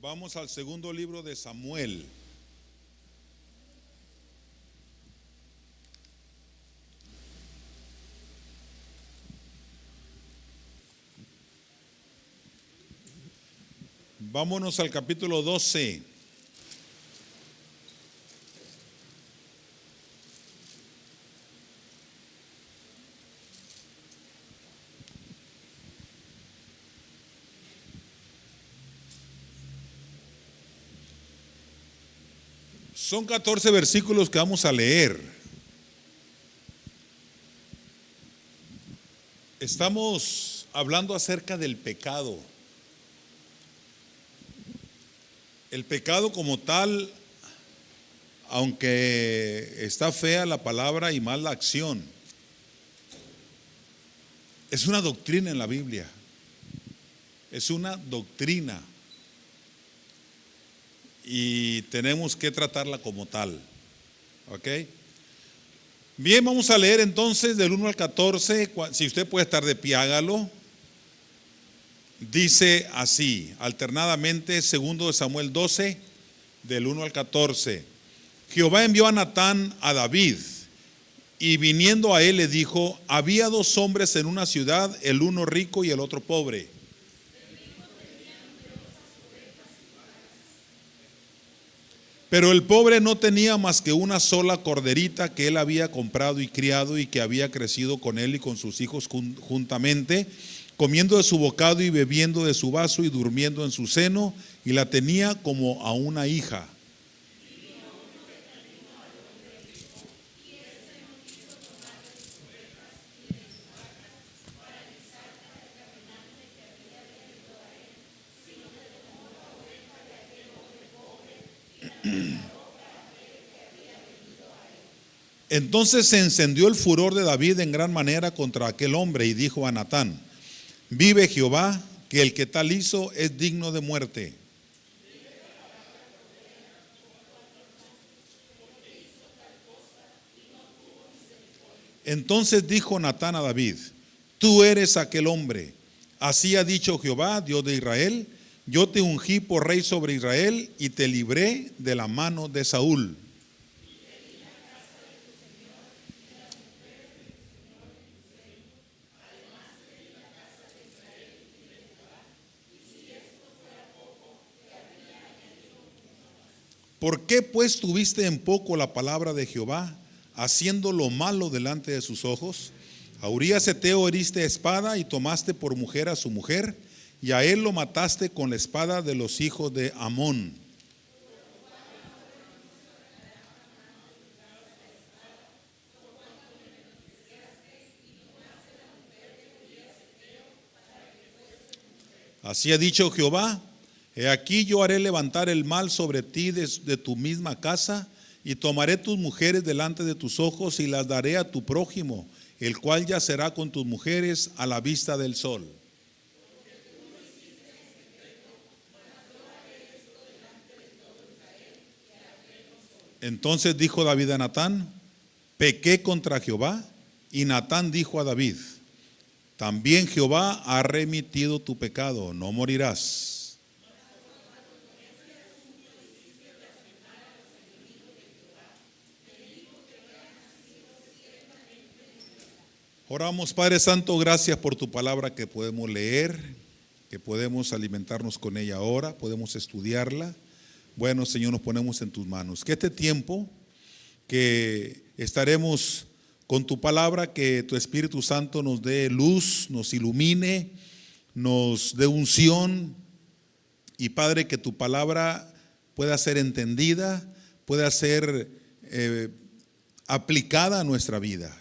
Vamos al segundo libro de Samuel. Vámonos al capítulo 12. Son 14 versículos que vamos a leer. Estamos hablando acerca del pecado. El pecado como tal, aunque está fea la palabra y mal la acción, es una doctrina en la Biblia. Es una doctrina. Y tenemos que tratarla como tal. ¿Ok? Bien, vamos a leer entonces del 1 al 14. Si usted puede estar de pie, hágalo. Dice así, alternadamente, segundo de Samuel 12, del 1 al 14. Jehová envió a Natán a David, y viniendo a él le dijo: había dos hombres en una ciudad, el uno rico y el otro pobre. Pero el pobre no tenía más que una sola corderita que él había comprado y criado, y que había crecido con él y con sus hijos juntamente, comiendo de su bocado y bebiendo de su vaso y durmiendo en su seno, y la tenía como a una hija. Entonces se encendió el furor de David en gran manera contra aquel hombre, y dijo a Natán: vive Jehová, que el que tal hizo es digno de muerte. Entonces dijo Natán a David: tú eres aquel hombre. Así ha dicho Jehová, Dios de Israel: yo te ungí por rey sobre Israel, y te libré de la mano de Saúl. ¿Por qué pues tuviste en poco la palabra de Jehová, haciendo lo malo delante de sus ojos? A Urías Heteo heriste a espada, y tomaste por mujer a su mujer, y a él lo mataste con la espada de los hijos de Amón. Así ha dicho Jehová: he aquí yo haré levantar el mal sobre ti de tu misma casa, y tomaré tus mujeres delante de tus ojos, y las daré a tu prójimo, el cual yacerá con tus mujeres a la vista del sol. Entonces dijo David a Natán: pequé contra Jehová. Y Natán dijo a David: también Jehová ha remitido tu pecado, no morirás. Oramos. Padre Santo, gracias por tu palabra que podemos leer, que podemos alimentarnos con ella ahora, podemos estudiarla. Bueno, Señor, nos ponemos en tus manos. Que este tiempo que estaremos con tu palabra, que tu Espíritu Santo nos dé luz, nos ilumine, nos dé unción, y Padre, que tu palabra pueda ser entendida, pueda ser aplicada a nuestra vida.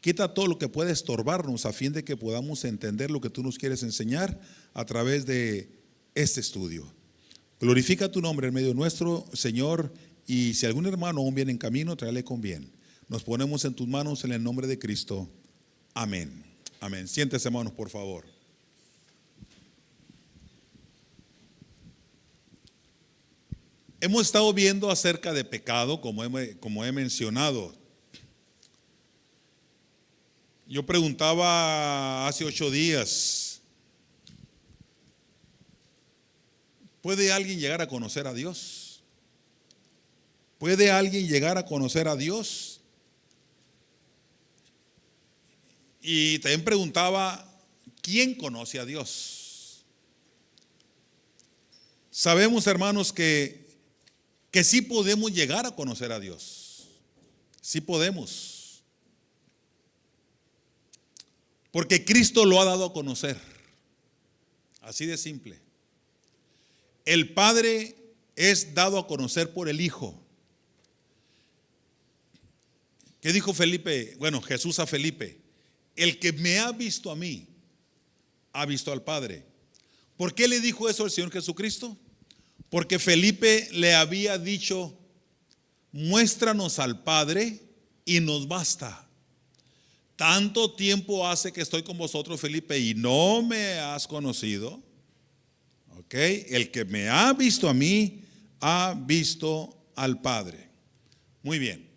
Quita todo lo que pueda estorbarnos, a fin de que podamos entender lo que tú nos quieres enseñar a través de este estudio. Glorifica tu nombre en medio nuestro, Señor, y si algún hermano aún viene en camino, tráele con bien. Nos ponemos en tus manos en el nombre de Cristo. Amén. Amén. Siéntese, hermanos, por favor. Hemos estado viendo acerca de pecado, como he mencionado. Yo preguntaba hace 8 días: ¿Puede alguien llegar a conocer a Dios? ¿Puede alguien llegar a conocer a Dios? Y también preguntaba, ¿quién conoce a Dios? Sabemos, hermanos, que sí podemos llegar a conocer a Dios. Sí podemos. Porque Cristo lo ha dado a conocer. Así de simple. El Padre es dado a conocer por el Hijo. ¿Qué dijo Felipe? Bueno, Jesús a Felipe: el que me ha visto a mí, ha visto al Padre. ¿Por qué le dijo eso el Señor Jesucristo? Porque Felipe le había dicho: muéstranos al Padre y nos basta. Tanto tiempo hace que estoy con vosotros, Felipe, y no me has conocido. Ok, el que me ha visto a mí, ha visto al Padre. Muy bien.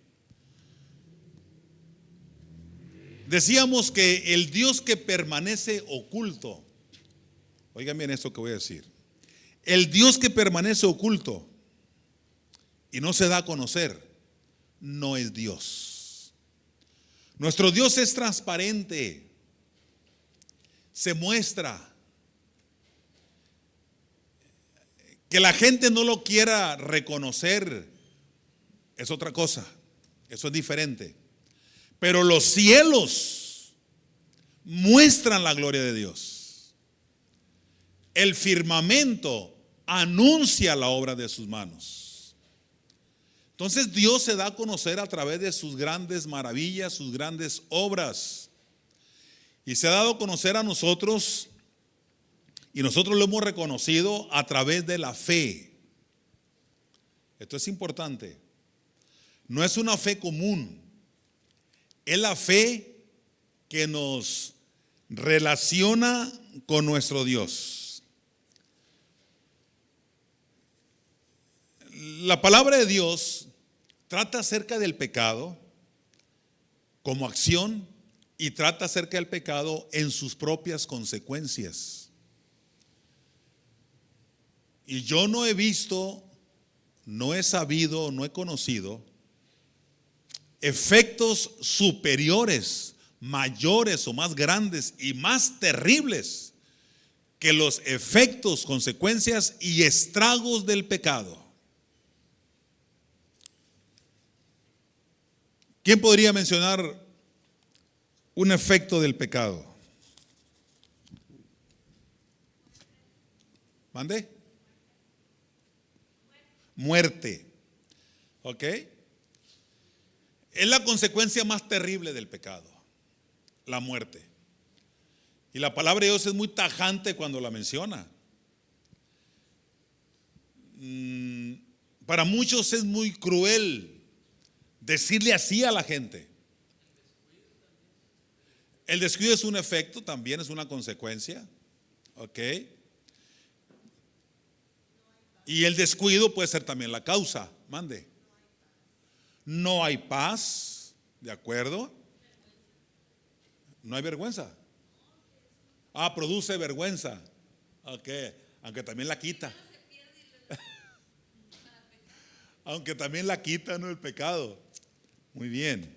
Decíamos que el Dios que permanece oculto, oigan bien esto que voy a decir, el Dios que permanece oculto y no se da a conocer, no es Dios. Nuestro Dios es transparente, se muestra. Que la gente no lo quiera reconocer es otra cosa, eso es diferente. Pero los cielos muestran la gloria de Dios. El firmamento anuncia la obra de sus manos. Entonces Dios se da a conocer a través de sus grandes maravillas, sus grandes obras. Y se ha dado a conocer a nosotros, y nosotros lo hemos reconocido a través de la fe. Esto es importante. No es una fe común. Es la fe que nos relaciona con nuestro Dios. La palabra de Dios trata acerca del pecado como acción y trata acerca del pecado en sus propias consecuencias. Y yo no he visto, no he sabido, no he conocido efectos superiores, mayores o más grandes y más terribles que los efectos, consecuencias y estragos del pecado. ¿Quién podría mencionar un efecto del pecado? ¿Mande? Muerte. ¿Ok? Es la consecuencia más terrible del pecado, la muerte. Y la palabra de Dios es muy tajante cuando la menciona. Para muchos es muy cruel decirle así a la gente. El descuido es un efecto, también es una consecuencia. ¿Ok? Y el descuido puede ser también la causa. Mande. No hay paz, ¿de acuerdo? No hay vergüenza. Produce vergüenza. Ok, aunque también la quita. Aunque también la quita, ¿no? El pecado. Muy bien.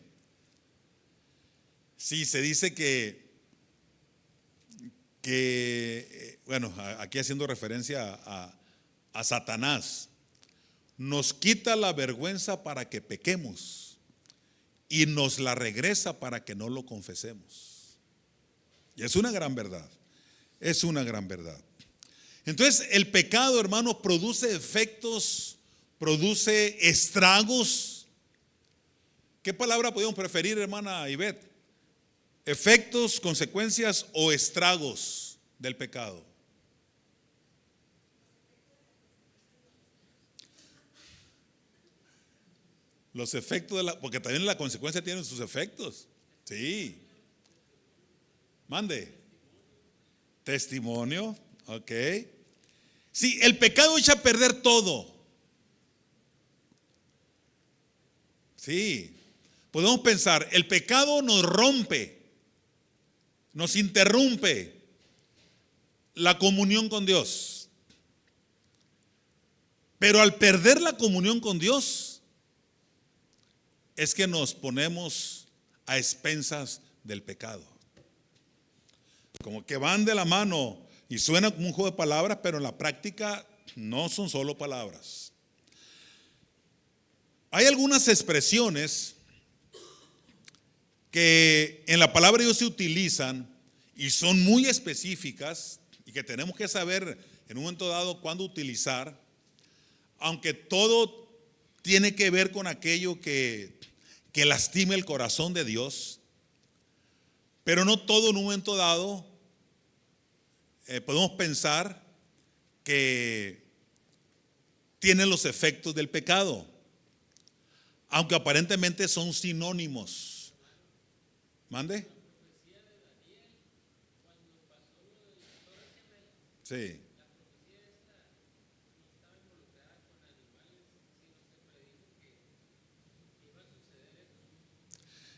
Sí, se dice que bueno, aquí haciendo referencia a Satanás, nos quita la vergüenza para que pequemos y nos la regresa para que no lo confesemos. Y es una gran verdad. Es una gran verdad. Entonces, el pecado, hermanos, produce efectos, produce estragos. ¿Qué palabra podemos preferir, hermana Ivette? Efectos, consecuencias o estragos del pecado. Los efectos porque también la consecuencia tiene sus efectos. Sí. Mande. Testimonio. Ok. Sí, el pecado echa a perder todo. Sí. Podemos pensar, el pecado nos rompe, nos interrumpe la comunión con Dios. Pero al perder la comunión con Dios, es que nos ponemos a expensas del pecado. Como que van de la mano y suena como un juego de palabras, pero en la práctica no son solo palabras. Hay algunas expresiones que en la palabra de Dios se utilizan y son muy específicas y que tenemos que saber en un momento dado cuándo utilizar, aunque todo tiene que ver con aquello que lastime el corazón de Dios, pero no todo en un momento dado podemos pensar que tienen los efectos del pecado, aunque aparentemente son sinónimos. ¿Mande? Sí.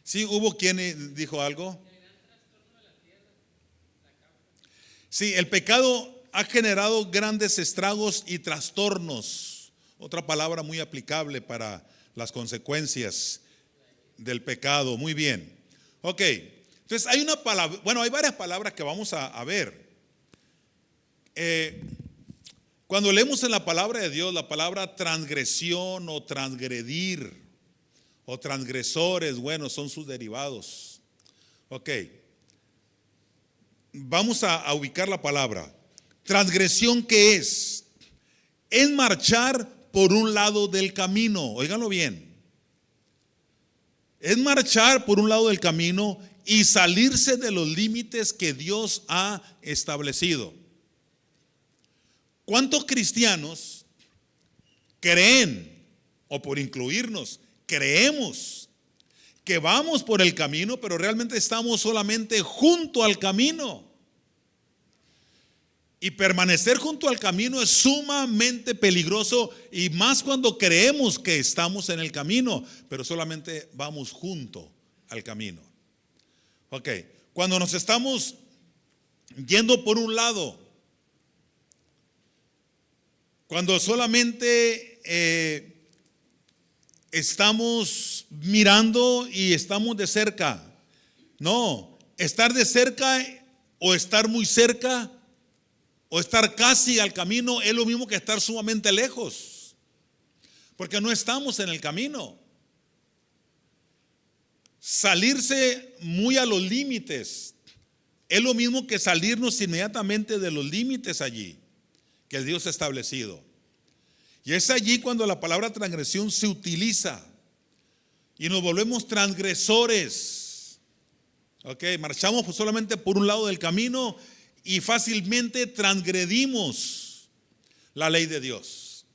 Sí, hubo quien dijo algo. Sí, el pecado ha generado grandes estragos y trastornos. Otra palabra muy aplicable para las consecuencias del pecado. Muy bien. Ok, entonces hay una palabra, bueno, hay varias palabras que vamos a ver. Cuando leemos en la palabra de Dios la palabra transgresión o transgredir o transgresores, bueno, son sus derivados. Ok, vamos a ubicar la palabra. Transgresión, ¿qué es? Es marchar por un lado del camino, óiganlo bien. Es marchar por un lado del camino y salirse de los límites que Dios ha establecido. ¿Cuántos cristianos creen, o por incluirnos, creemos que vamos por el camino, pero realmente estamos solamente junto al camino? Y permanecer junto al camino es sumamente peligroso, y más cuando creemos que estamos en el camino, pero solamente vamos junto al camino. Ok, cuando nos estamos yendo por un lado, cuando solamente estamos mirando y estamos de cerca. No, estar de cerca o estar muy cerca o estar casi al camino es lo mismo que estar sumamente lejos, porque no estamos en el camino. Salirse muy a los límites es lo mismo que salirnos inmediatamente de los límites allí que Dios ha establecido. Y es allí cuando la palabra transgresión se utiliza y nos volvemos transgresores. Ok, marchamos solamente por un lado del camino y fácilmente transgredimos la ley de Dios.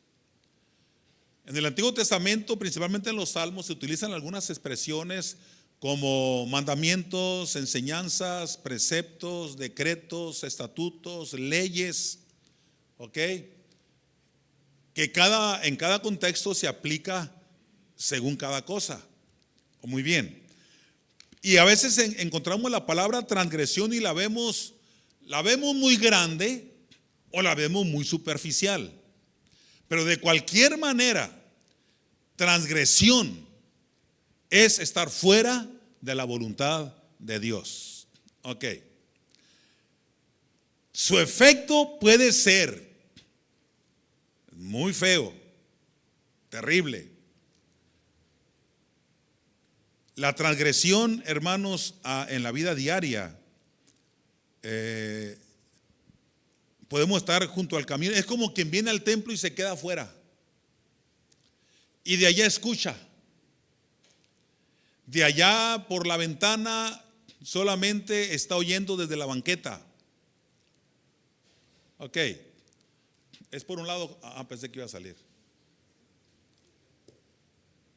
En el Antiguo Testamento, principalmente en los Salmos, se utilizan algunas expresiones como mandamientos, enseñanzas, preceptos, decretos, estatutos, leyes. Ok, que en cada contexto se aplica según cada cosa. Muy bien. Y a veces encontramos la palabra transgresión y la vemos muy grande o la vemos muy superficial. Pero de cualquier manera, transgresión es estar fuera de la voluntad de Dios. Ok. Su efecto puede ser muy feo, terrible. La transgresión, hermanos, en la vida diaria, podemos estar junto al camino. Es como quien viene al templo y se queda afuera y de allá escucha. De allá por la ventana solamente está oyendo desde la banqueta. Ok, es por un lado. Pensé que iba a salir.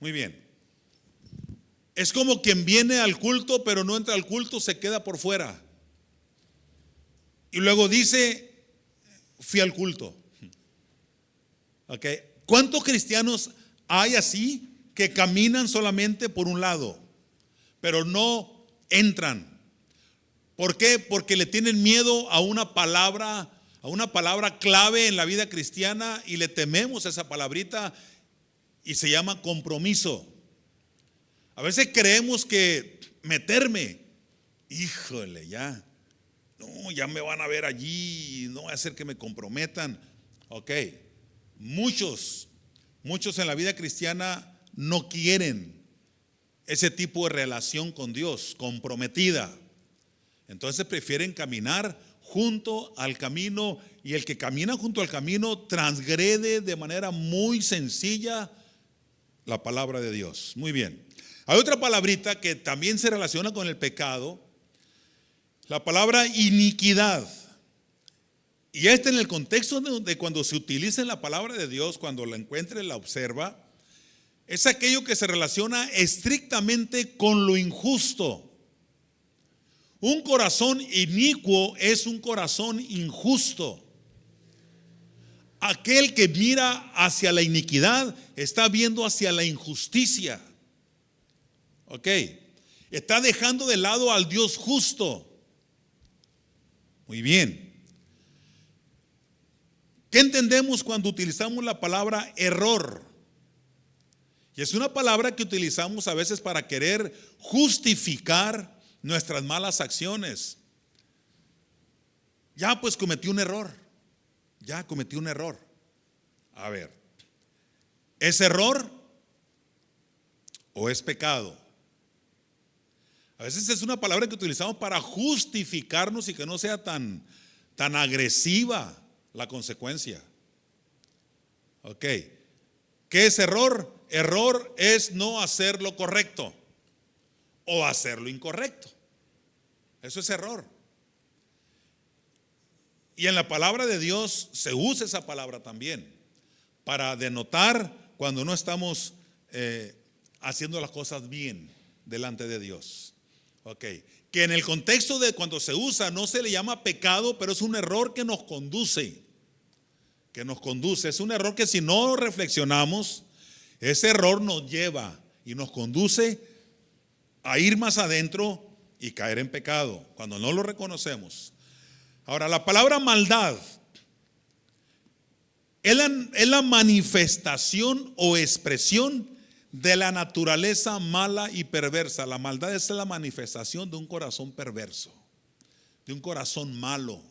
Muy bien. Es como quien viene al culto pero no entra al culto, se queda por fuera y luego dice: fui al culto. Ok, ¿cuántos cristianos hay así que caminan solamente por un lado pero no entran? ¿Por qué? Porque le tienen miedo a una palabra, a una palabra clave en la vida cristiana y le tememos a esa palabrita y se llama compromiso. A veces creemos que meterme, híjole, ya me van a ver allí, no va a hacer que me comprometan. Ok, muchos en la vida cristiana no quieren ese tipo de relación con Dios, comprometida. Entonces prefieren caminar junto al camino, y el que camina junto al camino transgrede de manera muy sencilla la palabra de Dios. Muy bien. Hay otra palabrita que también se relaciona con el pecado, la palabra iniquidad. Y en el contexto de cuando se utiliza en la palabra de Dios, cuando la encuentre, la observa, es aquello que se relaciona estrictamente con lo injusto. Un corazón inicuo es un corazón injusto. Aquel que mira hacia la iniquidad está viendo hacia la injusticia. Ok, está dejando de lado al Dios justo. Muy bien. ¿Qué entendemos cuando utilizamos la palabra error? Y es una palabra que utilizamos a veces para querer justificar nuestras malas acciones. Ya pues cometí un error. A ver, ¿es error o es pecado? A veces es una palabra que utilizamos para justificarnos y que no sea tan agresiva la consecuencia. Ok, ¿qué es error? Error es no hacer lo correcto o hacer lo incorrecto. Eso es error. Y en la palabra de Dios se usa esa palabra también para denotar cuando no estamos haciendo las cosas bien delante de Dios. Ok, que en el contexto de cuando se usa no se le llama pecado, pero es un error que nos conduce. Es un error que si no reflexionamos, ese error nos lleva y nos conduce a ir más adentro y caer en pecado cuando no lo reconocemos. Ahora, la palabra maldad es la manifestación o expresión de la naturaleza mala y perversa. La maldad es la manifestación de un corazón perverso, de un corazón malo.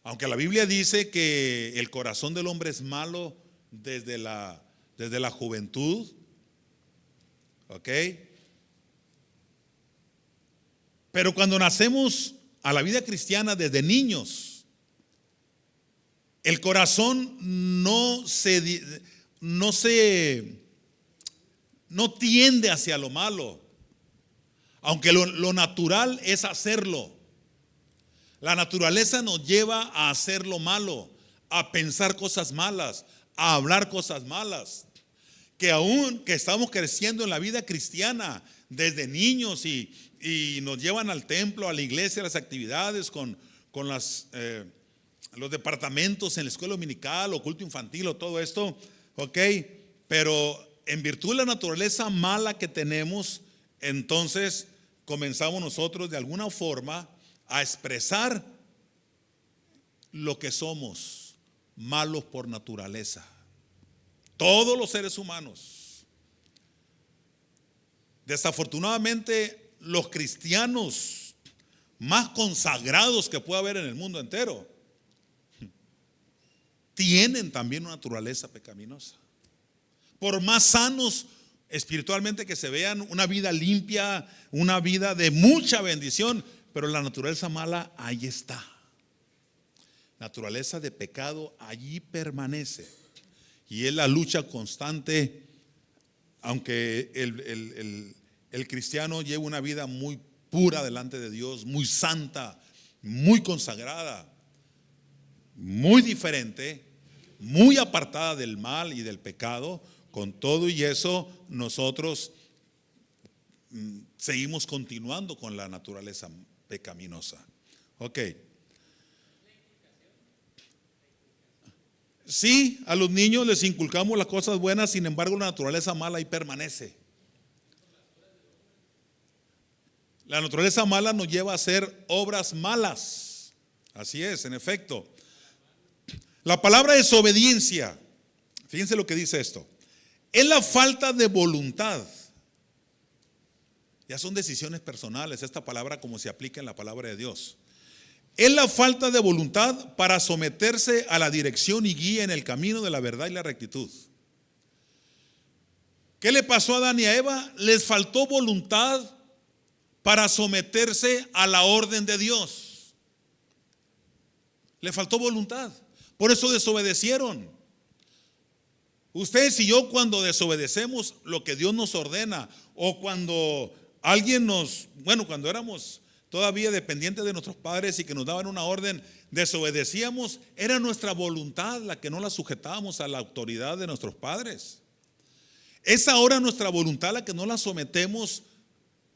Aunque la Biblia dice que el corazón del hombre es malo desde la juventud, ¿ok? Pero cuando nacemos a la vida cristiana desde niños, el corazón no tiende hacia lo malo, aunque lo natural es hacerlo. La naturaleza nos lleva a hacer lo malo, a pensar cosas malas, a hablar cosas malas. Que aún que estamos creciendo en la vida cristiana desde niños y nos llevan al templo, a la iglesia, a las actividades con los departamentos en la escuela dominical o culto infantil o todo esto, ok, pero en virtud de la naturaleza mala que tenemos, entonces comenzamos nosotros de alguna forma a expresar lo que somos, malos por naturaleza. Todos los seres humanos. Desafortunadamente, los cristianos más consagrados que puede haber en el mundo entero tienen también una naturaleza pecaminosa. Por más sanos espiritualmente que se vean, una vida limpia, una vida de mucha bendición, pero la naturaleza mala ahí está. Naturaleza de pecado allí permanece. Y es la lucha constante, aunque el cristiano lleva una vida muy pura delante de Dios, muy santa, muy consagrada, muy diferente, muy apartada del mal y del pecado. Con todo y eso, nosotros seguimos continuando con la naturaleza pecaminosa. Ok. Sí, a los niños les inculcamos las cosas buenas, sin embargo la naturaleza mala ahí permanece. La naturaleza mala nos lleva a hacer obras malas. Así es, en efecto. La palabra desobediencia, fíjense lo que dice esto, es la falta de voluntad. Ya son decisiones personales, esta palabra como se aplica en la palabra de Dios. Es la falta de voluntad para someterse a la dirección y guía en el camino de la verdad y la rectitud. ¿Qué le pasó a Adán y a Eva? Les faltó voluntad para someterse a la orden de Dios. Le faltó voluntad. Por eso desobedecieron. Ustedes y yo, cuando desobedecemos lo que Dios nos ordena, o cuando alguien cuando éramos todavía dependientes de nuestros padres y que nos daban una orden, desobedecíamos, era nuestra voluntad la que no la sujetábamos a la autoridad de nuestros padres. Es ahora nuestra voluntad la que no la sometemos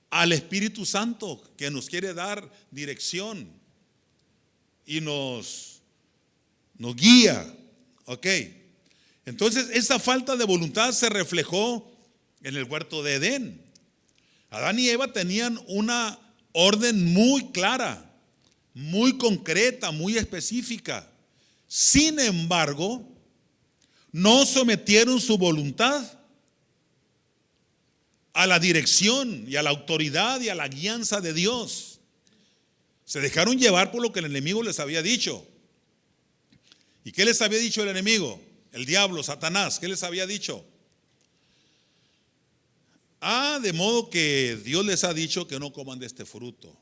al Espíritu Santo, que nos quiere dar dirección y nos guía. Ok. Entonces esa falta de voluntad se reflejó en el huerto de Edén. Adán y Eva tenían una orden muy clara, muy concreta, muy específica. Sin embargo, no sometieron su voluntad a la dirección y a la autoridad y a la guianza de Dios. Se dejaron llevar por lo que el enemigo les había dicho. ¿Y qué les había dicho el enemigo? El diablo, Satanás, ¿qué les había dicho? De modo que Dios les ha dicho que no coman de este fruto.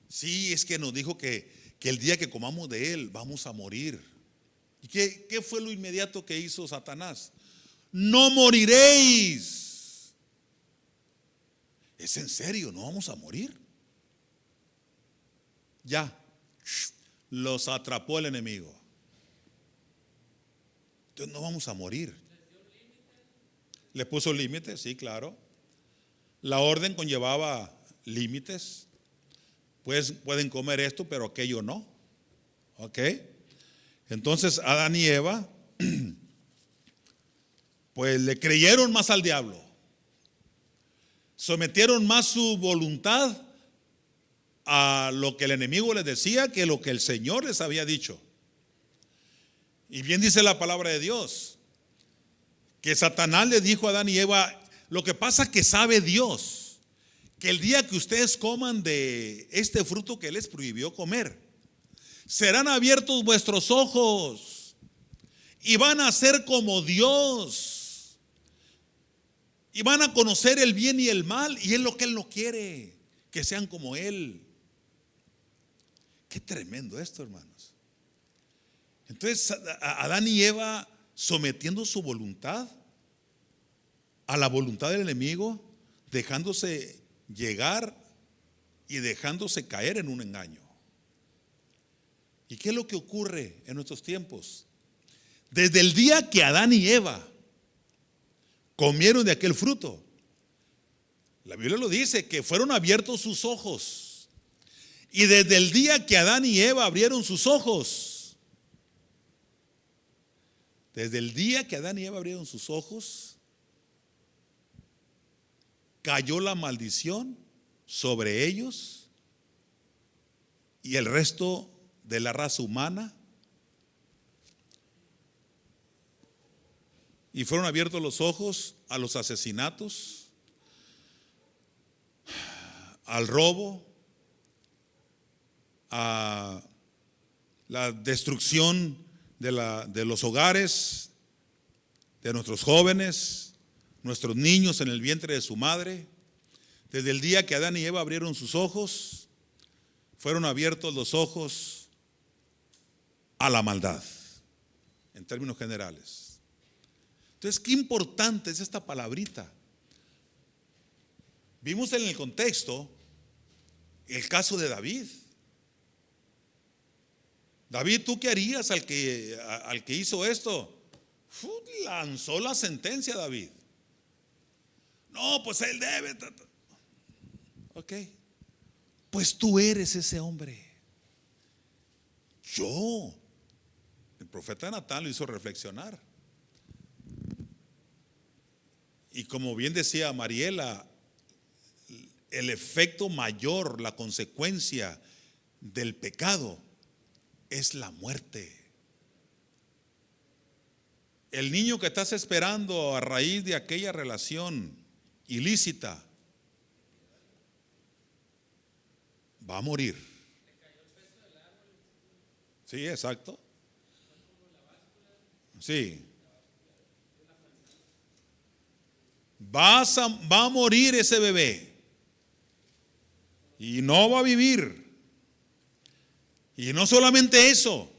Sí, es que nos dijo que el día que comamos de él vamos a morir. ¿Y qué fue lo inmediato que hizo Satanás? No moriréis. ¿Es en serio? ¿No vamos a morir? Ya, los atrapó el enemigo. Entonces no vamos a morir. ¿Le puso límites? Sí, claro. La orden conllevaba límites. Pues pueden comer esto, pero aquello no. ¿Ok? Entonces Adán y Eva pues le creyeron más al diablo. Sometieron más su voluntad a lo que el enemigo les decía que lo que el Señor les había dicho. Y bien dice la palabra de Dios, que Satanás le dijo a Adán y Eva, lo que pasa es que sabe Dios que el día que ustedes coman de este fruto que Él les prohibió comer, serán abiertos vuestros ojos y van a ser como Dios y van a conocer el bien y el mal, y es lo que Él no quiere, que sean como Él. Qué tremendo esto, hermanos. Entonces Adán y Eva, sometiendo su voluntad a la voluntad del enemigo, dejándose llegar y dejándose caer en un engaño. ¿Y qué es lo que ocurre en nuestros tiempos? Desde el día que Adán y Eva comieron de aquel fruto, la Biblia lo dice, que fueron abiertos sus ojos. Y desde el día que Adán y Eva abrieron sus ojos, desde el día que Adán y Eva abrieron sus ojos, cayó la maldición sobre ellos y el resto de la raza humana, y fueron abiertos los ojos a los asesinatos, al robo, a la destrucción de los hogares, de nuestros jóvenes, nuestros niños en el vientre de su madre. Desde el día que Adán y Eva abrieron sus ojos, fueron abiertos los ojos a la maldad, en términos generales. Entonces, qué importante es esta palabrita. Vimos en el contexto el caso de David. David, ¿tú qué harías al que hizo esto? Lanzó la sentencia, David. No, pues él debe. Ok, pues tú eres ese hombre. El profeta Natán lo hizo reflexionar. Y como bien decía Mariela, el efecto mayor, la consecuencia del pecado es la muerte. El niño que estás esperando a raíz de aquella relación ilícita va a morir. Sí, exacto. Sí. Va a morir ese bebé y no va a vivir. Y no solamente eso,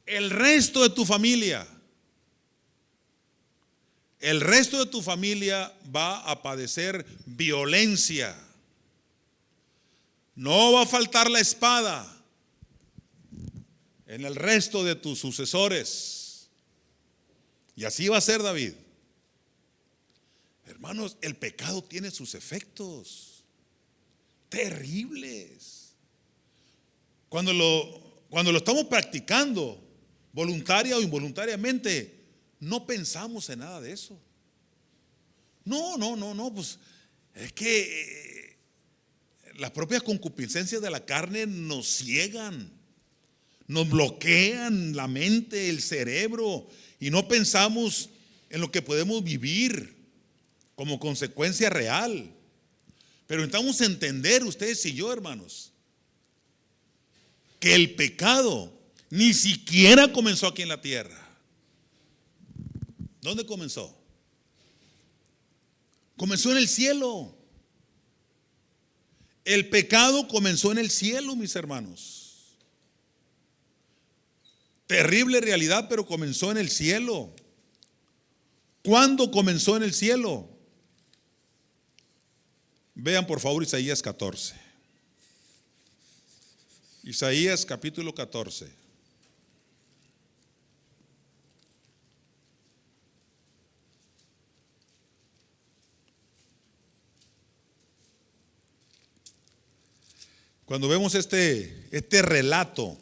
el resto de tu familia va a padecer violencia. No va a faltar la espada en el resto de tus sucesores. Y así va a ser, David. Hermanos, el pecado tiene sus efectos terribles. Cuando lo estamos practicando, voluntaria o involuntariamente, no pensamos en nada de eso. No, pues es que las propias concupiscencias de la carne nos ciegan, nos bloquean la mente, el cerebro, y no pensamos en lo que podemos vivir como consecuencia real. Pero necesitamos entender, ustedes y yo, hermanos, que el pecado ni siquiera comenzó aquí en la tierra. ¿Dónde comenzó? Comenzó en el cielo. El pecado comenzó en el cielo, mis hermanos. Terrible realidad, pero comenzó en el cielo. ¿Cuándo comenzó en el cielo? Vean por favor Isaías 14. Isaías capítulo 14. Cuando vemos este relato,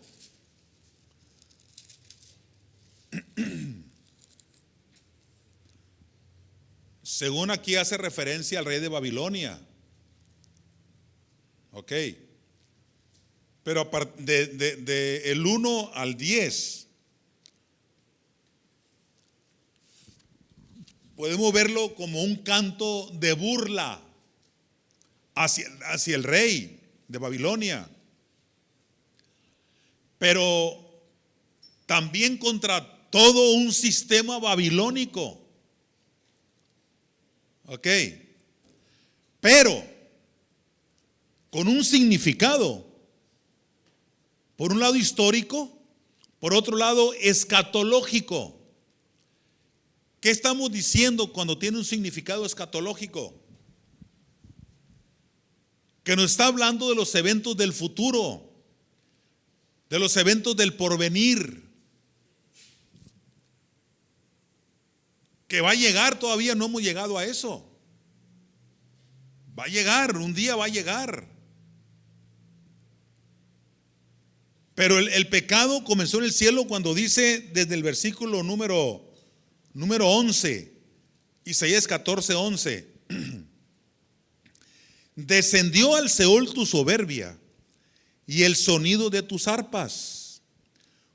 según aquí hace referencia al rey de Babilonia. Ok. Pero de el 1 al 10 podemos verlo como un canto de burla hacia el rey de Babilonia, pero también contra todo un sistema babilónico. Ok, pero con un significado, por un lado histórico, por otro lado escatológico. ¿Qué estamos diciendo cuando tiene un significado escatológico? Que nos está hablando de los eventos del futuro, de los eventos del porvenir, que va a llegar. Todavía no hemos llegado a eso. Va a llegar, un día va a llegar. Pero el pecado comenzó en el cielo cuando dice desde el versículo número 11, Isaías 14, 11. Descendió al Seol tu soberbia y el sonido de tus arpas.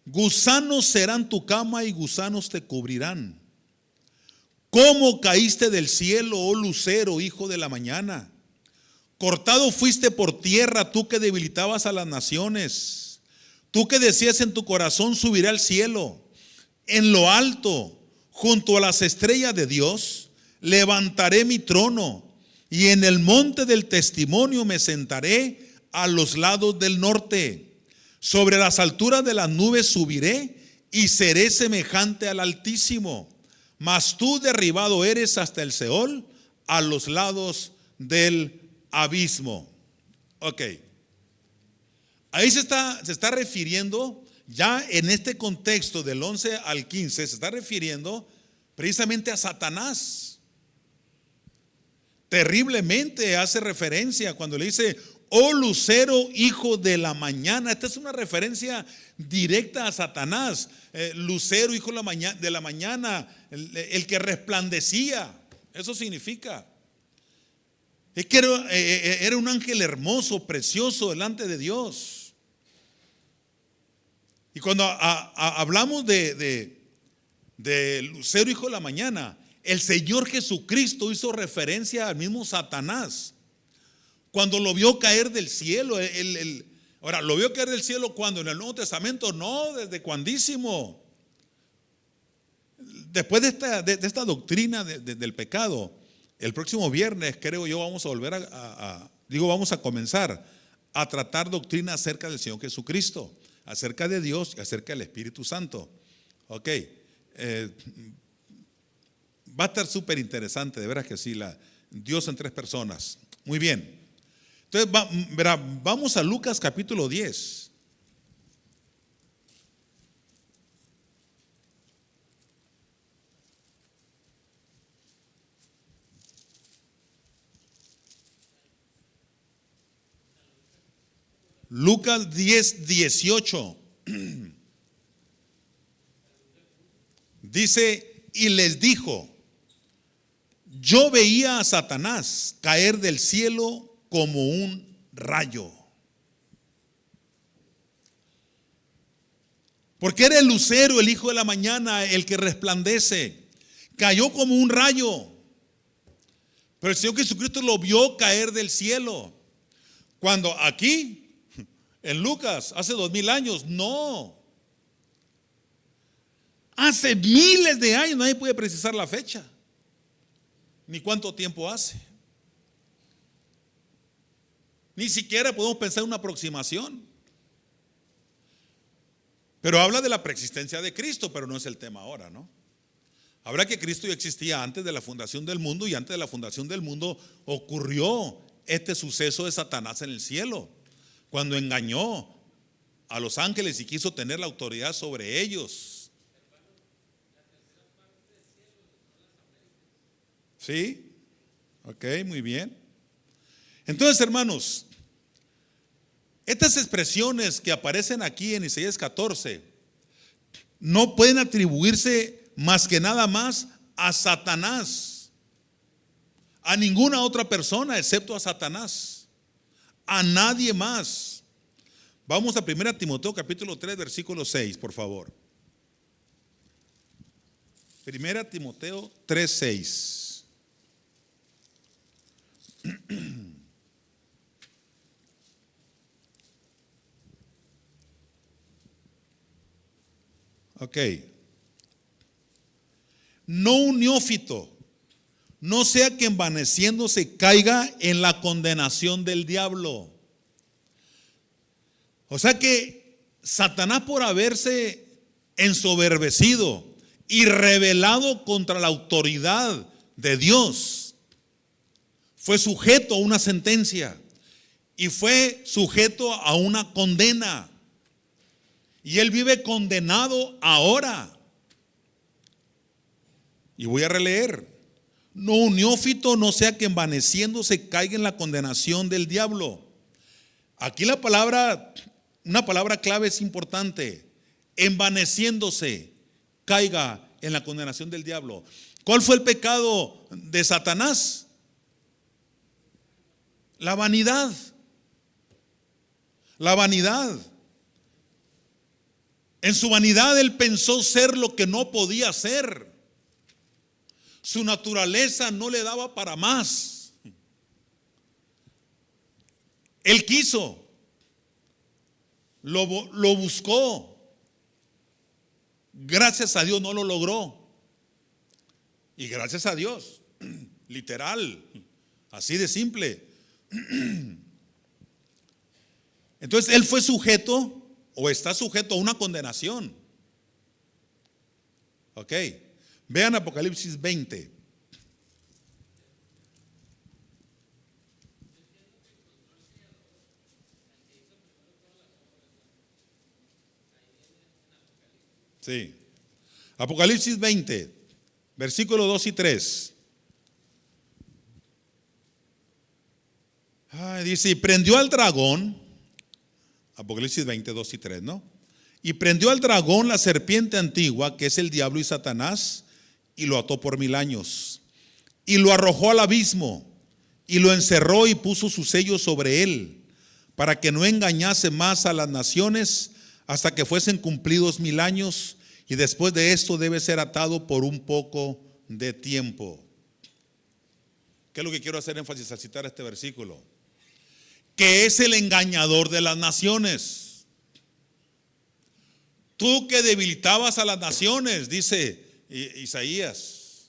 Gusanos serán tu cama y gusanos te cubrirán. ¿Cómo caíste del cielo, oh lucero, hijo de la mañana? Cortado fuiste por tierra, tú que debilitabas a las naciones. Tú que decías en tu corazón, subiré al cielo. En lo alto, junto a las estrellas de Dios, levantaré mi trono. Y en el monte del testimonio me sentaré a los lados del norte. Sobre las alturas de las nubes subiré y seré semejante al Altísimo. Mas tú derribado eres hasta el Seol, a los lados del abismo. Ok. Ahí se está refiriendo, ya en este contexto del 11 al 15, se está refiriendo precisamente a Satanás. Terriblemente hace referencia cuando le dice, oh lucero, hijo de la mañana. Esta es una referencia directa a Satanás. Lucero, hijo de la mañana, el que resplandecía. Eso significa. Es que era un ángel hermoso, precioso delante de Dios. Y cuando hablamos de Lucero, hijo de la mañana, el Señor Jesucristo hizo referencia al mismo Satanás. Cuando lo vio caer del cielo, ahora, ¿lo vio caer del cielo cuando? ¿En el Nuevo Testamento? No, desde cuandísimo. Después de esta doctrina del pecado, el próximo viernes, creo yo, vamos a volver vamos a comenzar a tratar doctrina acerca del Señor Jesucristo, acerca de Dios y acerca del Espíritu Santo. Ok, va a estar súper interesante, de veras que sí, Dios en tres personas. Muy bien. Entonces, vamos a Lucas capítulo 10. Lucas 10, 18. Dice, y les dijo: yo veía a Satanás caer del cielo como un rayo. Porque era el lucero, el hijo de la mañana, el que resplandece. Cayó como un rayo. Pero el Señor Jesucristo lo vio caer del cielo. Cuando aquí, en Lucas, hace 2000 años, no. Hace miles de años, nadie puede precisar la fecha, ni cuánto tiempo hace. Ni siquiera podemos pensar en una aproximación. Pero habla de la preexistencia de Cristo, pero no es el tema ahora, ¿no? Habrá que Cristo ya existía antes de la fundación del mundo, y antes de la fundación del mundo ocurrió este suceso de Satanás en el cielo, cuando engañó a los ángeles y quiso tener la autoridad sobre ellos. ¿Sí? Ok, muy bien. Entonces, hermanos, estas expresiones que aparecen aquí en Isaías 14 no pueden atribuirse más que nada más a Satanás, a ninguna otra persona excepto a Satanás, a nadie más. Vamos a 1 Timoteo capítulo 3 versículo 6, por favor. 1 Timoteo 3, 6. Ok. No un neófito, no sea que envaneciéndose caiga en la condenación del diablo. O sea que Satanás, por haberse ensoberbecido y rebelado contra la autoridad de Dios, fue sujeto a una sentencia y fue sujeto a una condena. Y él vive condenado ahora. Y voy a releer: no un neófito, no sea que envaneciéndose caiga en la condenación del diablo. Aquí una palabra clave es importante: envaneciéndose caiga en la condenación del diablo. ¿Cuál fue el pecado de Satanás? La vanidad. La vanidad. En su vanidad él pensó ser lo que no podía ser. Su naturaleza no le daba para más. Él quiso, lo buscó. Gracias a Dios no lo logró. Y gracias a Dios, literal, así de simple. Entonces él fue sujeto o está sujeto a una condenación. Ok, vean Apocalipsis 20. Sí, Apocalipsis 20, versículos 2 y 3. Dice: y prendió al dragón, Apocalipsis 20, 2 y 3, ¿no? Y prendió al dragón, la serpiente antigua, que es el diablo y Satanás, y lo ató por 1000 años. Y lo arrojó al abismo, y lo encerró y puso su sello sobre él, para que no engañase más a las naciones hasta que fuesen cumplidos 1000 años, y después de esto debe ser atado por un poco de tiempo. ¿Qué es lo que quiero hacer énfasis al citar este versículo? Que es el engañador de las naciones. Tú que debilitabas a las naciones, dice Isaías.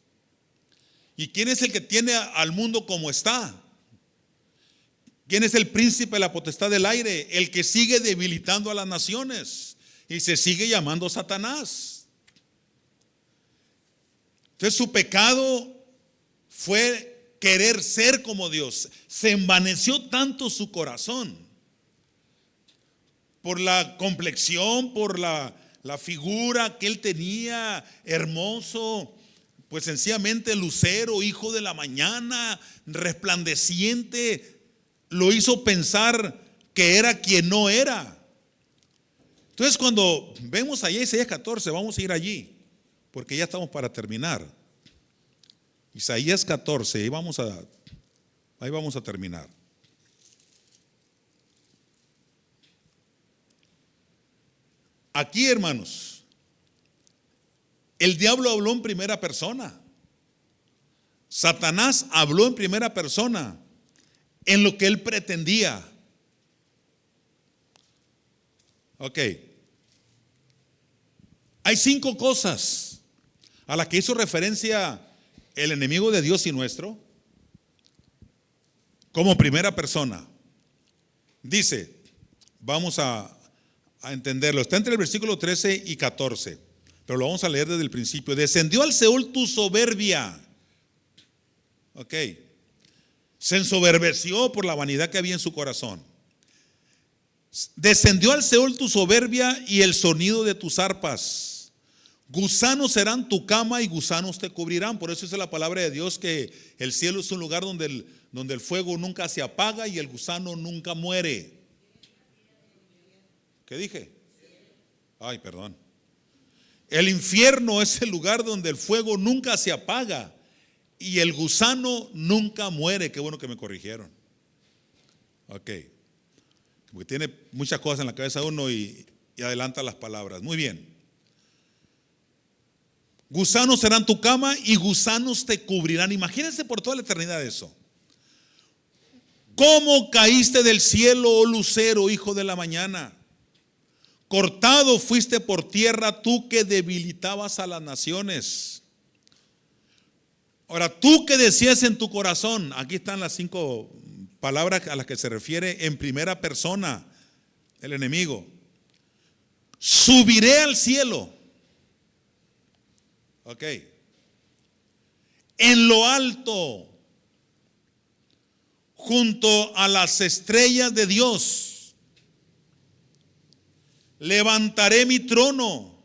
¿Y quién es el que tiene al mundo como está? ¿Quién es el príncipe de la potestad del aire? El que sigue debilitando a las naciones y se sigue llamando Satanás. Entonces su pecado fue querer ser como Dios. Se envaneció tanto su corazón por la complexión, por la figura que él tenía, hermoso, pues sencillamente lucero, hijo de la mañana, resplandeciente, lo hizo pensar que era quien no era. Entonces cuando vemos allá Isaías 14, vamos a ir allí, porque ya estamos para terminar. Isaías 14, ahí vamos a terminar. Aquí, hermanos, el diablo habló en primera persona. Satanás habló en primera persona en lo que él pretendía. Ok. Hay 5 cosas a las que hizo referencia el enemigo de Dios y nuestro como primera persona. Dice, vamos a entenderlo, está entre el versículo 13 y 14, pero lo vamos a leer desde el principio. Descendió al Seol tu soberbia. Ok. Se ensoberbeció por la vanidad que había en su corazón. Descendió al Seol tu soberbia y el sonido de tus arpas. Gusanos serán tu cama y gusanos te cubrirán. Por eso dice la palabra de Dios que el cielo es un lugar donde el fuego nunca se apaga y el gusano nunca muere. ¿Qué dije? Ay, perdón. El infierno es el lugar donde el fuego nunca se apaga y el gusano nunca muere. Qué bueno que me corrigieron. Ok. Porque tiene muchas cosas en la cabeza uno y adelanta las palabras. Muy bien. Gusanos serán tu cama y gusanos te cubrirán. Imagínense por toda la eternidad eso. ¿Cómo caíste del cielo, oh lucero, hijo de la mañana? Cortado fuiste por tierra, tú que debilitabas a las naciones. Ahora, tú que decías en tu corazón, aquí están las 5 palabras a las que se refiere en primera persona el enemigo. Subiré al cielo. Ok. En lo alto, junto a las estrellas de Dios, levantaré mi trono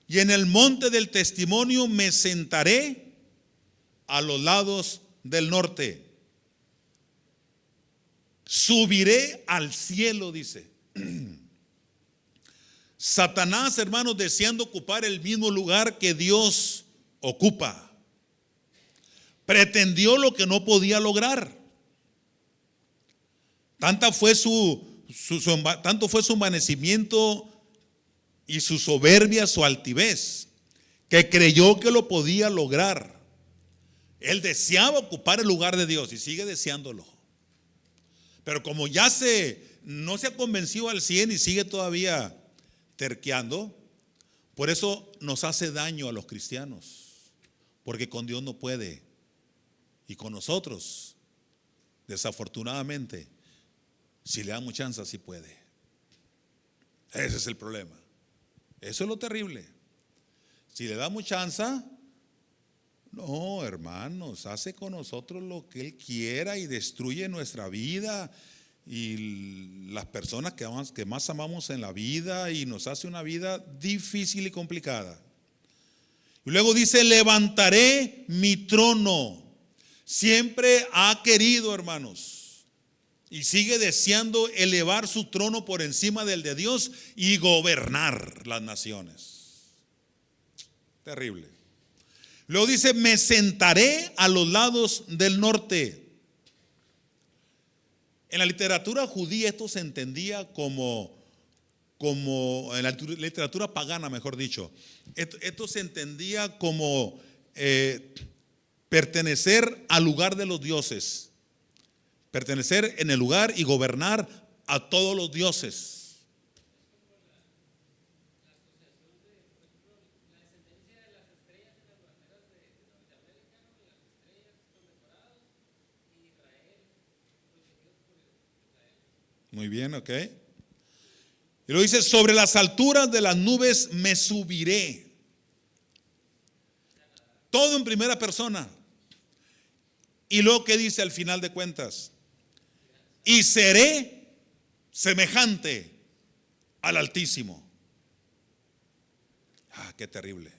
y en el monte del testimonio me sentaré a los lados del norte. Subiré al cielo, dice. Satanás, hermanos, deseando ocupar el mismo lugar que Dios ocupa, pretendió lo que no podía lograr. Tanto fue su envanecimiento y su soberbia, su altivez, que creyó que lo podía lograr. Él deseaba ocupar el lugar de Dios y sigue deseándolo. Pero como ya no se ha convencido al 100 y sigue todavía terqueando, por eso nos hace daño a los cristianos, porque con Dios no puede y con nosotros, desafortunadamente, si le damos chance, sí puede. Ese es el problema. Eso es lo terrible. Si le damos chance, no, hermanos, hace con nosotros lo que Él quiera y destruye nuestra vida y las personas que más amamos en la vida y nos hace una vida difícil y complicada. Y luego dice, levantaré mi trono. Siempre ha querido, hermanos, y sigue deseando elevar su trono por encima del de Dios y gobernar las naciones. Terrible. Luego dice, me sentaré a los lados del norte. En la literatura judía esto se entendía como en la literatura pagana, mejor dicho, esto se entendía como pertenecer al lugar de los dioses, pertenecer en el lugar y gobernar a todos los dioses. Muy bien, ok. Y lo dice, sobre las alturas de las nubes me subiré. Todo en primera persona. Y luego, ¿qué dice al final de cuentas? Y seré semejante al Altísimo. Ah, qué terrible.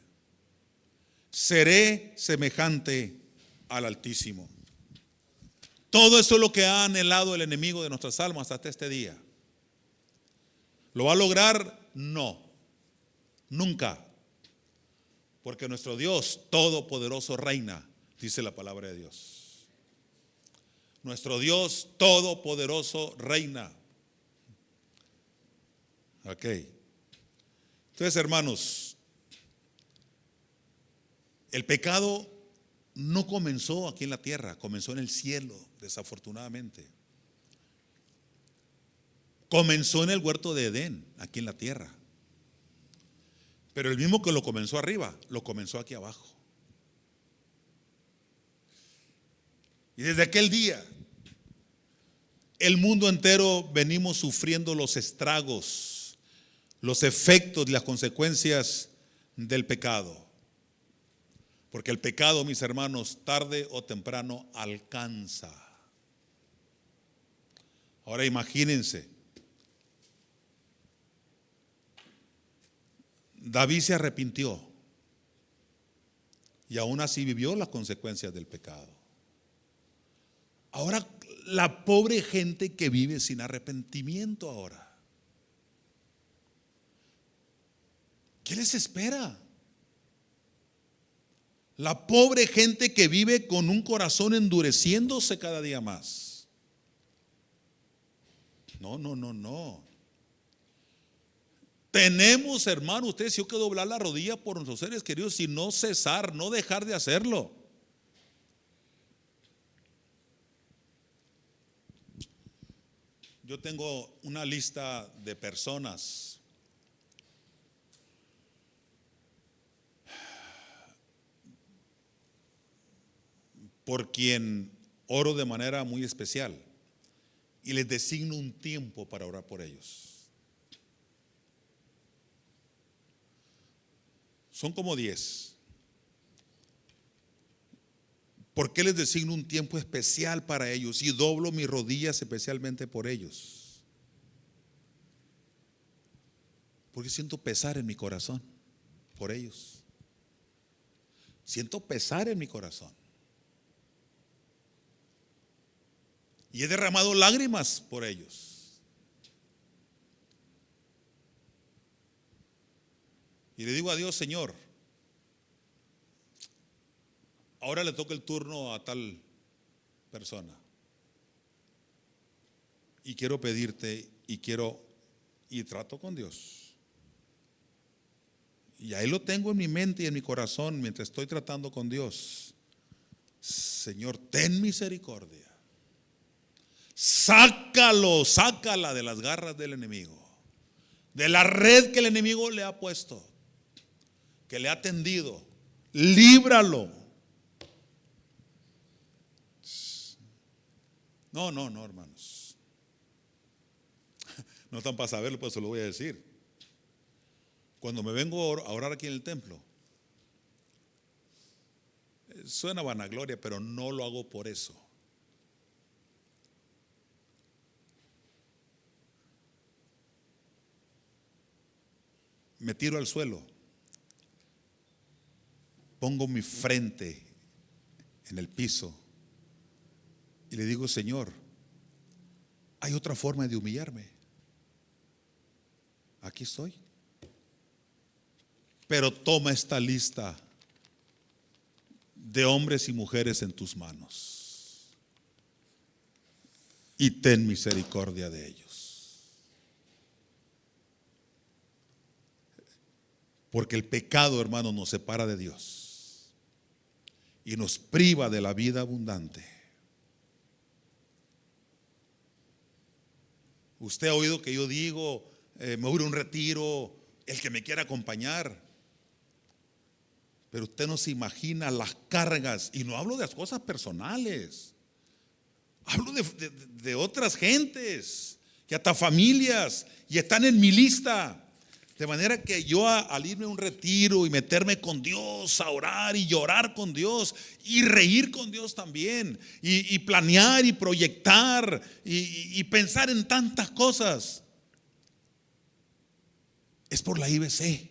Seré semejante al Altísimo. Todo eso es lo que ha anhelado el enemigo de nuestras almas hasta este día. ¿Lo va a lograr? No, nunca. Porque nuestro Dios todopoderoso reina, dice la palabra de Dios. Nuestro Dios todopoderoso reina. Ok. Entonces, hermanos, el pecado no comenzó aquí en la tierra, comenzó en el cielo, desafortunadamente. Comenzó en el huerto de Edén, aquí en la tierra. Pero el mismo que lo comenzó arriba, lo comenzó aquí abajo. Y desde aquel día, el mundo entero venimos sufriendo los estragos, los efectos y las consecuencias del pecado. Porque el pecado, mis hermanos, tarde o temprano alcanza. Ahora imagínense, David se arrepintió y aún así vivió las consecuencias del pecado. Ahora la pobre gente que vive sin arrepentimiento ahora, ¿qué les espera? La pobre gente que vive con un corazón endureciéndose cada día más. No. Tenemos, hermano, ustedes sí que doblar la rodilla por nuestros seres queridos y no cesar, no dejar de hacerlo. Yo tengo una lista de personas por quien oro de manera muy especial y les designo un tiempo para orar por ellos. Son como 10. ¿Por qué les designo un tiempo especial para ellos y doblo mis rodillas especialmente por ellos? Porque siento pesar en mi corazón por ellos. Siento pesar en mi corazón. Y he derramado lágrimas por ellos. Y le digo a Dios, Señor, ahora le toca el turno a tal persona. Y quiero pedirte y trato con Dios. Y ahí lo tengo en mi mente y en mi corazón mientras estoy tratando con Dios. Señor, ten misericordia. Sácala de las garras del enemigo, de la red que el enemigo le ha puesto, que le ha tendido. Líbralo. No, hermanos. No están para saberlo, pues se lo voy a decir. Cuando me vengo a orar aquí en el templo, suena vanagloria, pero no lo hago por eso. Me tiro al suelo, pongo mi frente en el piso y le digo, Señor, hay otra forma de humillarme. Aquí estoy. Pero toma esta lista de hombres y mujeres en tus manos y ten misericordia de ellos. Porque el pecado, hermano, nos separa de Dios y nos priva de la vida abundante. Usted ha oído que yo digo, me voy a ir a un retiro, el que me quiera acompañar. Pero usted no se imagina las cargas, y no hablo de las cosas personales, hablo de otras gentes, y hasta familias, y están en mi lista. De manera que yo al irme a un retiro y meterme con Dios, a orar y llorar con Dios y reír con Dios también, y planear y proyectar y pensar en tantas cosas, es por la IBC,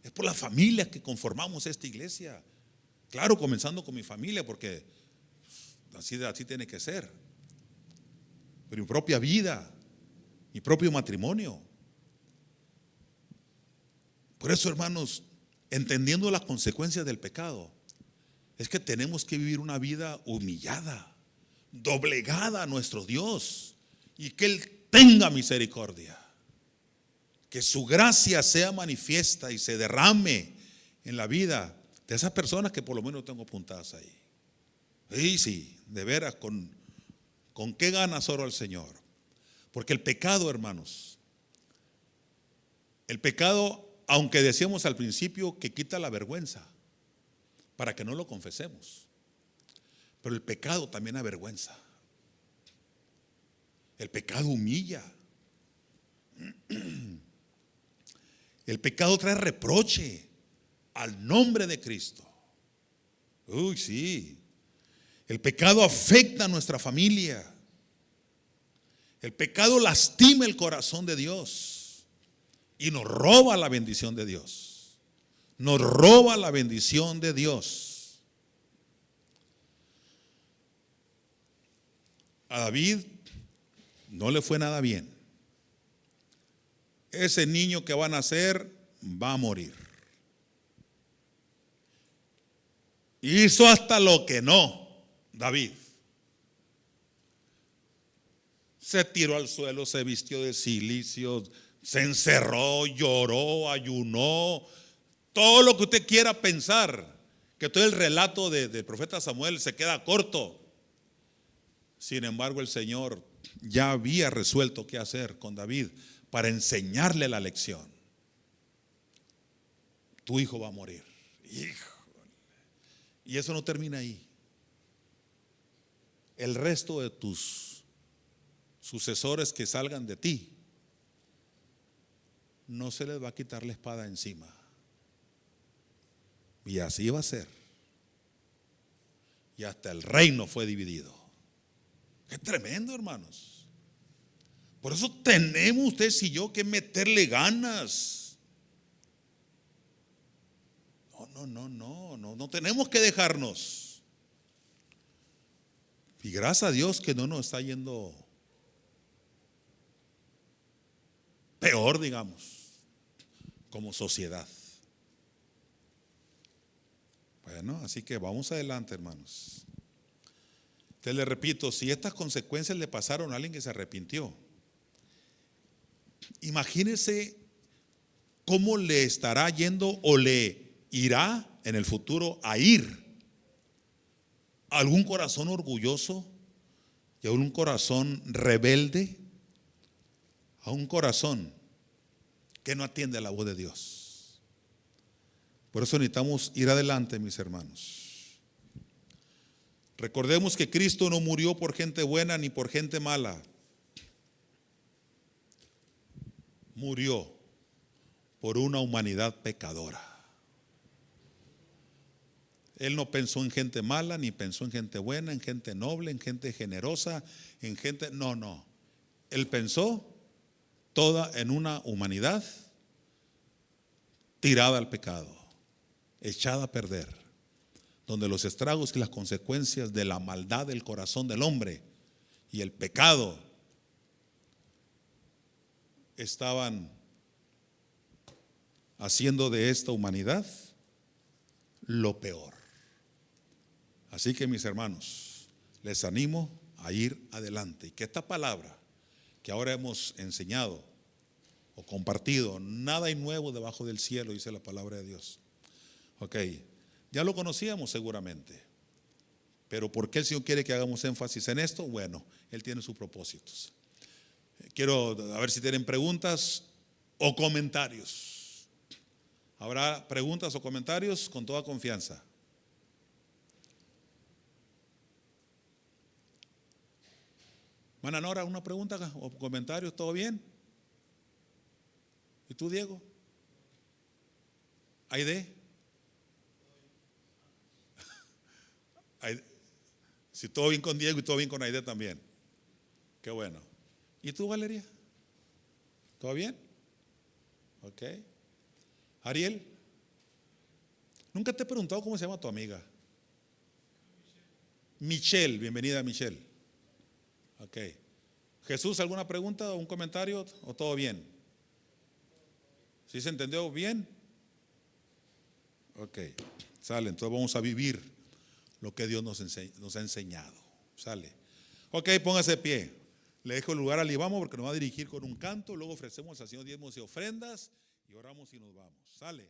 es por las familias que conformamos esta iglesia. Claro, comenzando con mi familia, porque así tiene que ser. Pero mi propia vida, mi propio matrimonio. Por eso, hermanos, entendiendo las consecuencias del pecado, es que tenemos que vivir una vida humillada, doblegada a nuestro Dios, y que Él tenga misericordia, que su gracia sea manifiesta y se derrame en la vida de esas personas que por lo menos tengo apuntadas ahí. Y sí, de veras, con qué ganas oro al Señor. Porque el pecado, hermanos, el pecado, aunque decíamos al principio que quita la vergüenza para que no lo confesemos, pero el pecado también avergüenza. El pecado humilla. El pecado trae reproche al nombre de Cristo. Uy, sí. El pecado afecta a nuestra familia. El pecado lastima el corazón de Dios y nos roba la bendición de Dios. Nos roba la bendición de Dios. A David no le fue nada bien. Ese niño que va a nacer va a morir. Hizo hasta lo que no, David. Se tiró al suelo, se vistió de cilicio, se encerró, lloró, ayunó, todo lo que usted quiera pensar, que todo el relato del profeta Samuel se queda corto. Sin embargo, el Señor ya había resuelto qué hacer con David para enseñarle la lección. Tu hijo va a morir. Híjole. Y eso no termina ahí. El resto de tus sucesores que salgan de ti, no se les va a quitar la espada encima. Y así va a ser. Y hasta el reino fue dividido. Qué tremendo, hermanos. Por eso tenemos ustedes y yo que meterle ganas. No tenemos que dejarnos. Y gracias a Dios que no nos está yendo peor, digamos, como sociedad. Bueno, así que vamos adelante, hermanos. Te le repito, si estas consecuencias le pasaron a alguien que se arrepintió, imagínese cómo le estará yendo o le irá en el futuro a ir a algún corazón orgulloso y a un corazón rebelde, a un corazón que no atiende a la voz de Dios. Por eso necesitamos ir adelante, mis hermanos. Recordemos que Cristo no murió por gente buena ni por gente mala. Murió por una humanidad pecadora. Él no pensó en gente mala, ni pensó en gente buena, en gente noble, en gente generosa, en gente... No. Él pensó toda en una humanidad tirada al pecado, echada a perder, donde los estragos y las consecuencias de la maldad del corazón del hombre y el pecado estaban haciendo de esta humanidad lo peor. Así que mis hermanos, les animo a ir adelante y que esta palabra que ahora hemos enseñado o compartido, nada hay nuevo debajo del cielo, dice la palabra de Dios. Ok, ya lo conocíamos seguramente, pero ¿por qué el Señor quiere que hagamos énfasis en esto? Bueno, Él tiene sus propósitos. Quiero a ver si tienen preguntas o comentarios. ¿Habrá preguntas o comentarios? Con toda confianza. Hermana Nora, ¿una pregunta o comentarios? ¿Todo bien? ¿Y tú, Diego? ¿Aide? Si todo bien con Diego y todo bien con Aide también. Qué bueno. ¿Y tú, Valeria? ¿Todo bien? Ok. Ariel, nunca te he preguntado cómo se llama tu amiga. Michelle, bienvenida Michelle. Ok. Jesús, ¿alguna pregunta o un comentario o todo bien? ¿Sí se entendió bien? Ok, sale, entonces vamos a vivir lo que Dios nos ha enseñado. Sale. Ok, póngase de pie. Le dejo el lugar al Ibamo porque nos va a dirigir con un canto. Luego ofrecemos al Señor diezmos y ofrendas y oramos y nos vamos. Sale.